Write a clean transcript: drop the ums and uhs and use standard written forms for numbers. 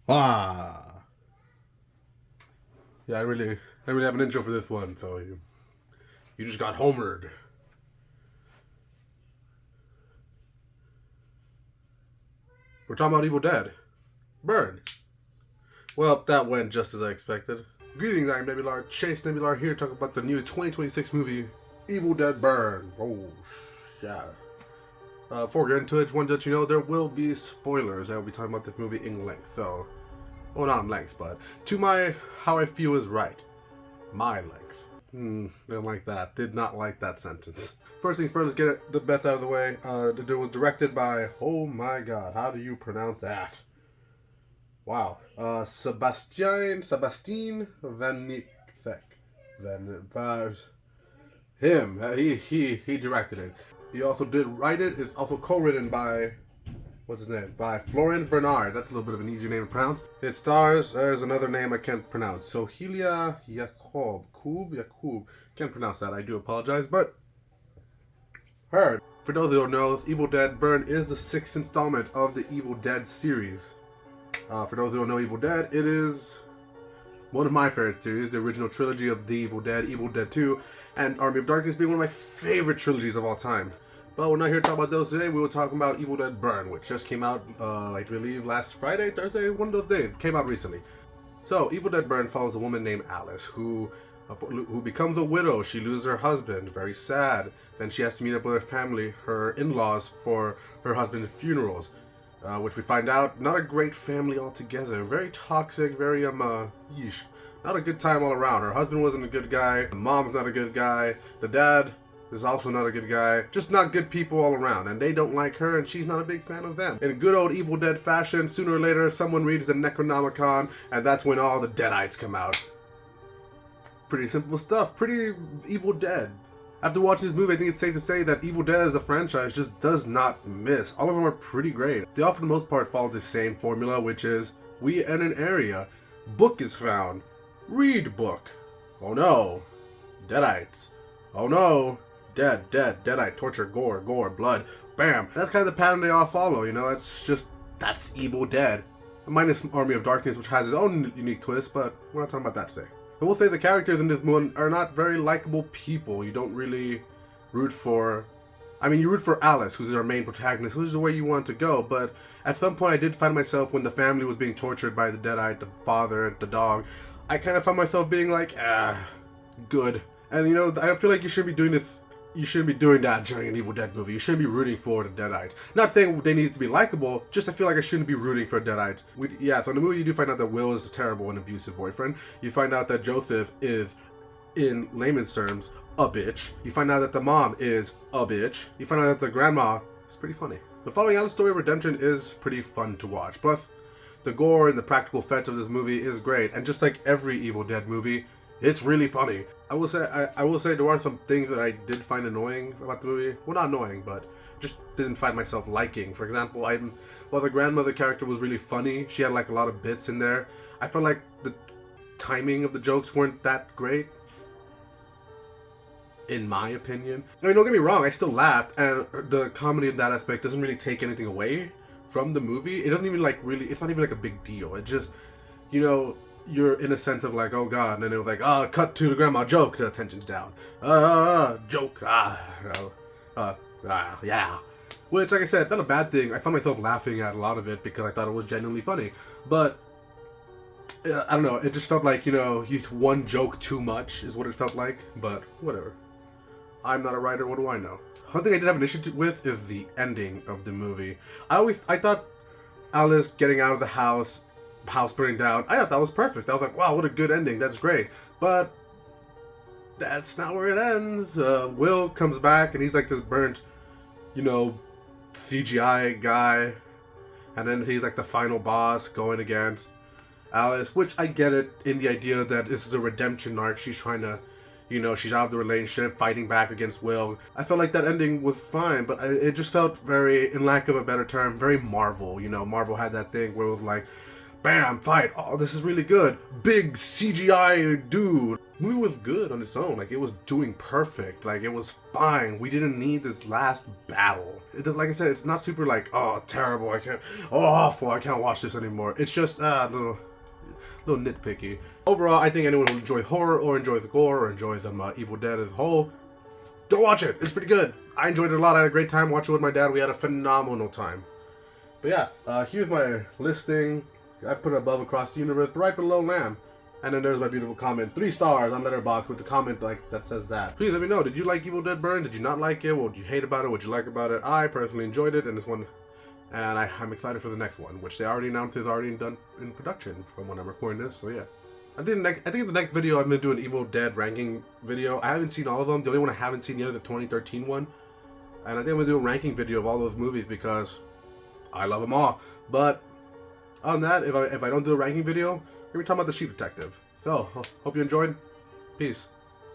Ah, yeah, I really have an intro for this one. So you just got homered. We're talking about Evil Dead. Burn. Well, that went just as I expected. Greetings, I'm Nebular. Chase Nebular here, talking about the new 2026 movie Evil Dead Burn. Oh, yeah. Before we get into it, just wanted to let you know there will be spoilers. I will be talking about this movie in length. So, well, not in length, but to my how I feel is right. My length. Didn't like that. Did not like that sentence. First things first, let's get it the best out of the way. It was directed by, oh my god, how do you pronounce that? Wow. Sebastien Van him. He directed it. He also did write it. It's also co-written by, what's his name? By Florent Bernard. That's a little bit of an easier name to pronounce. It stars, there's another name I can't pronounce. Sohelia Yakub. Can't pronounce that. I do apologize, but heard. For those who don't know, Evil Dead Burn is the 6th installment of the Evil Dead series. For those who don't know Evil Dead, it is one of my favorite series, the original trilogy of The Evil Dead 2, and Army of Darkness being one of my favorite trilogies of all time. But we're not here to talk about those today. We will talk about Evil Dead Burn, which just came out, I believe, last Friday, Thursday, one of those days. It came out recently. So, Evil Dead Burn follows a woman named Alice who becomes a widow. She loses her husband, very sad. Then she has to meet up with her family, her in-laws, for her husband's funerals. Which we find out, not a great family altogether. Very toxic, very, yeesh. Not a good time all around. Her husband wasn't a good guy. The mom's not a good guy. The dad is also not a good guy. Just not good people all around. And they don't like her, and she's not a big fan of them. In good old Evil Dead fashion, sooner or later, someone reads the Necronomicon, and that's when all the Deadites come out. Pretty simple stuff. Pretty Evil Dead. After watching this movie, I think it's safe to say that Evil Dead as a franchise just does not miss. All of them are pretty great. They all, for the most part, follow the same formula, which is, we enter an area, book is found, read book. Oh no, Deadites. Oh no, Deadite, torture, gore, blood, bam. That's kind of the pattern they all follow, you know, that's Evil Dead. Minus Army of Darkness, which has its own unique twist, but we're not talking about that today. I will say the characters in this one are not very likable people. You don't really root for... I mean, you root for Alice, who's our main protagonist, which is the way you want to go, but at some point I did find myself, when the family was being tortured by the Deadite, the father, the dog, I kind of found myself being like, good. And you know, I feel like you shouldn't be doing this... You shouldn't be doing that during an Evil Dead movie. You shouldn't be rooting for the Deadites. Not saying they need to be likable, just I feel like I shouldn't be rooting for Deadites. So in the movie you do find out that Will is a terrible and abusive boyfriend. You find out that Joseph is, in layman's terms, a bitch. You find out that the mom is a bitch. You find out that the grandma is pretty funny. The following out story of redemption is pretty fun to watch. Plus, the gore and the practical effects of this movie is great. And just like every Evil Dead movie, it's really funny. I will say there are some things that I did find annoying about the movie. Well, not annoying, but just didn't find myself liking. For example, while the grandmother character was really funny, she had like a lot of bits in there. I felt like the timing of the jokes weren't that great, in my opinion. I mean, don't get me wrong, I still laughed, and the comedy of that aspect doesn't really take anything away from the movie. It doesn't even it's not even like a big deal. It just, you know, you're in a sense of like, oh god, and then it was like, cut to the grandma, joke, the tension's down. Joke, yeah. Which, like I said, not a bad thing. I found myself laughing at a lot of it because I thought it was genuinely funny. But, I don't know, it just felt like, you know, one joke too much is what it felt like, but whatever. I'm not a writer, what do I know? One thing I did have an issue with is the ending of the movie. I thought Alice getting out of the house burning down, I thought that was perfect. I was like, wow, what a good ending, that's great. But that's not where it ends. Will comes back and he's like this burnt, you know, CGI guy, and then he's like the final boss going against Alice, which I get it in the idea that this is a redemption arc. She's trying to, you know, she's out of the relationship, fighting back against Will. I felt like that ending was fine, but it just felt very, in lack of a better term, very Marvel. You know, Marvel had that thing where it was like, bam, fight. Oh, this is really good. Big CGI dude. The movie was good on its own. Like, it was doing perfect. Like, it was fine. We didn't need this last battle. Like I said, it's not super like, oh, terrible. Awful. I can't watch this anymore. It's just a little nitpicky. Overall, I think anyone who enjoys horror or enjoys the gore or enjoys Evil Dead as a whole, go watch it. It's pretty good. I enjoyed it a lot. I had a great time watching it with my dad. We had a phenomenal time. But yeah, here's my listing. I put it above Across the Universe, right below Lamb. And then there's my beautiful comment. 3 stars on Letterboxd with the comment like that says that. Please let me know. Did you like Evil Dead Burn? Did you not like it? What did you hate about it? What did you like about it? I personally enjoyed it in this one. And I'm excited for the next one, which they already announced is already done in production from when I'm recording this. So yeah. I think in the next video I'm going to do an Evil Dead ranking video. I haven't seen all of them. The only one I haven't seen yet is the 2013 one. And I think I'm going to do a ranking video of all those movies because I love them all. But other than that, if I don't do a ranking video, we're talking about The Sheep Detective. So, hope you enjoyed. Peace.